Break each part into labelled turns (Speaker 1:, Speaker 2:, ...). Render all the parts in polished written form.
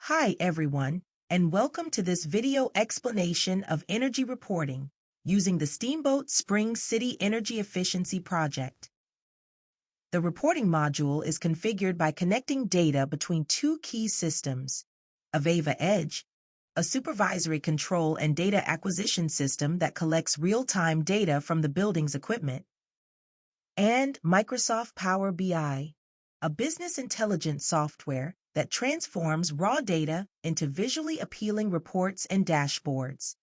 Speaker 1: Hi everyone, and welcome to this video explanation of energy reporting using the Steamboat Spring City Energy Efficiency Project. The reporting module is configured by connecting data between two key systems, Aveva Edge, a supervisory control and data acquisition system that collects real-time data from the building's equipment, and Microsoft Power BI, a business intelligence software that transforms raw data into visually appealing reports and dashboards.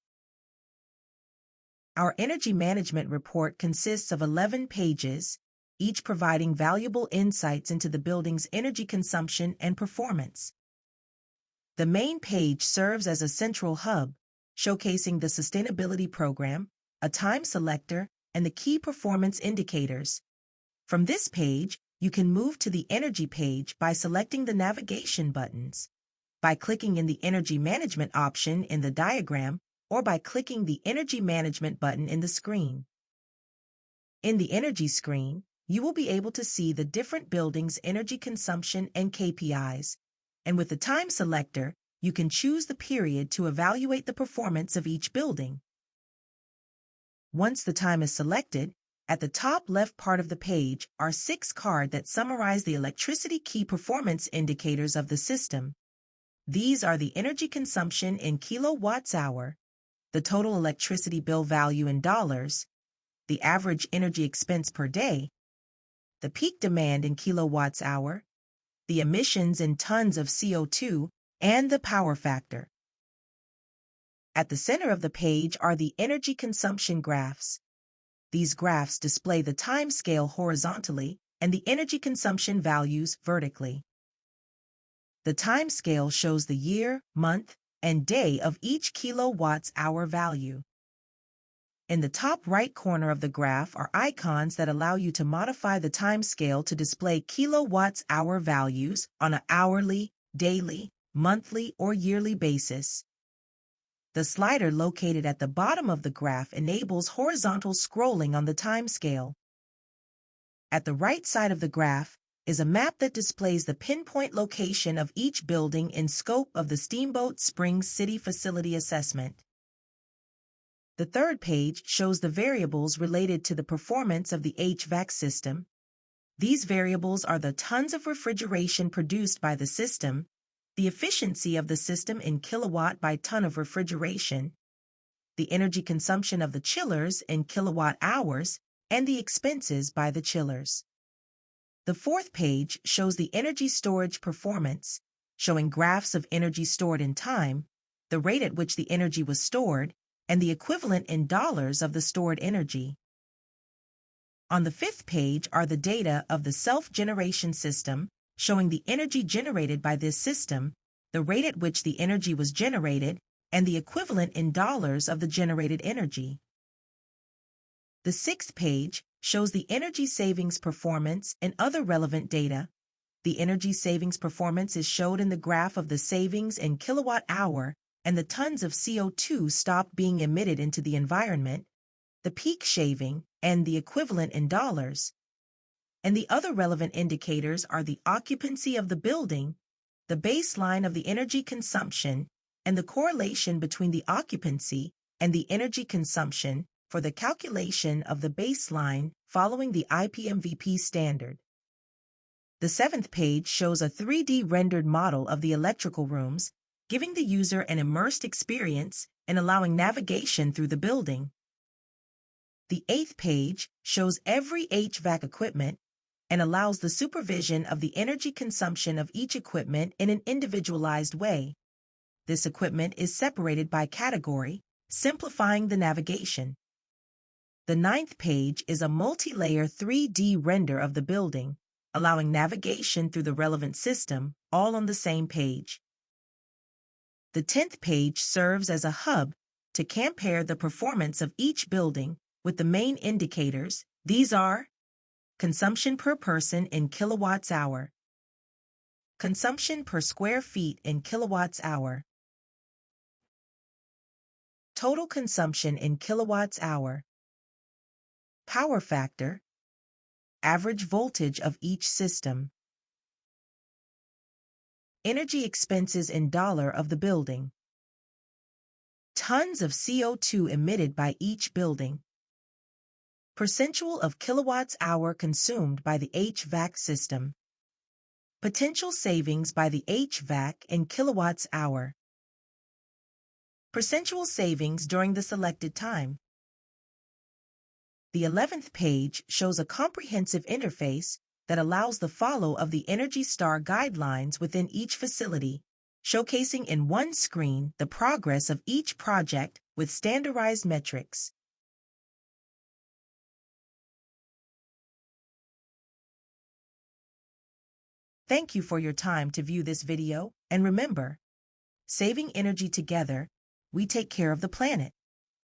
Speaker 1: Our energy management report consists of 11 pages, each providing valuable insights into the building's energy consumption and performance. The main page serves as a central hub, showcasing the sustainability program, a time selector, and the key performance indicators. From this page, you can move to the Energy page by selecting the navigation buttons, by clicking in the Energy Management option in the diagram, or by clicking the Energy Management button in the screen. In the Energy screen, you will be able to see the different buildings' energy consumption and KPIs, and with the Time selector, you can choose the period to evaluate the performance of each building. Once the time is selected, at the top left part of the page are 6 cards that summarize the electricity key performance indicators of the system. These are the energy consumption in kilowatts-hour, the total electricity bill value in dollars, the average energy expense per day, the peak demand in kilowatts-hour, the emissions in tons of CO2, and the power factor. At the center of the page are the energy consumption graphs. These graphs display the time scale horizontally and the energy consumption values vertically. The time scale shows the year, month, and day of each kilowatts-hour value. In the top right corner of the graph are icons that allow you to modify the time scale to display kilowatts-hour values on an hourly, daily, monthly, or yearly basis. The slider located at the bottom of the graph enables horizontal scrolling on the time scale. At the right side of the graph is a map that displays the pinpoint location of each building in scope of the Steamboat Spring City Facility Assessment. The third page shows the variables related to the performance of the HVAC system. These variables are the tons of refrigeration produced by the system, the efficiency of the system in kilowatt by ton of refrigeration, the energy consumption of the chillers in kilowatt hours, and the expenses by the chillers. The fourth page shows the energy storage performance, showing graphs of energy stored in time, the rate at which the energy was stored, and the equivalent in dollars of the stored energy. On the fifth page are the data of the self-generation system, showing the energy generated by this system, the rate at which the energy was generated, and the equivalent in dollars of the generated energy. The sixth page shows the energy savings performance and other relevant data. The energy savings performance is showed in the graph of the savings in kilowatt-hour and the tons of CO2 stopped being emitted into the environment, the peak shaving, and the equivalent in dollars. And the other relevant indicators are the occupancy of the building, the baseline of the energy consumption, and the correlation between the occupancy and the energy consumption for the calculation of the baseline following the IPMVP standard. The seventh page shows a 3D rendered model of the electrical rooms, giving the user an immersed experience and allowing navigation through the building. The eighth page shows every HVAC equipment and allows the supervision of the energy consumption of each equipment in an individualized way. This equipment is separated by category, simplifying the navigation. The ninth page is a multi-layer 3D render of the building, allowing navigation through the relevant system, all on the same page. The 10th page serves as a hub to compare the performance of each building with the main indicators. These are consumption per person in kilowatts-hour, consumption per square feet in kilowatts-hour, total consumption in kilowatts-hour, power factor, average voltage of each system. Energy expenses in dollar of the building. Tons of CO2 emitted by each building. Percentual of kilowatts-hour consumed by the HVAC system. Potential savings by the HVAC in kilowatts-hour. Percentual savings during the selected time. The 11th page shows a comprehensive interface that allows the follow of the Energy Star guidelines within each facility, showcasing in one screen the progress of each project with standardized metrics. Thank you for your time to view this video, and remember, saving energy together, we take care of the planet.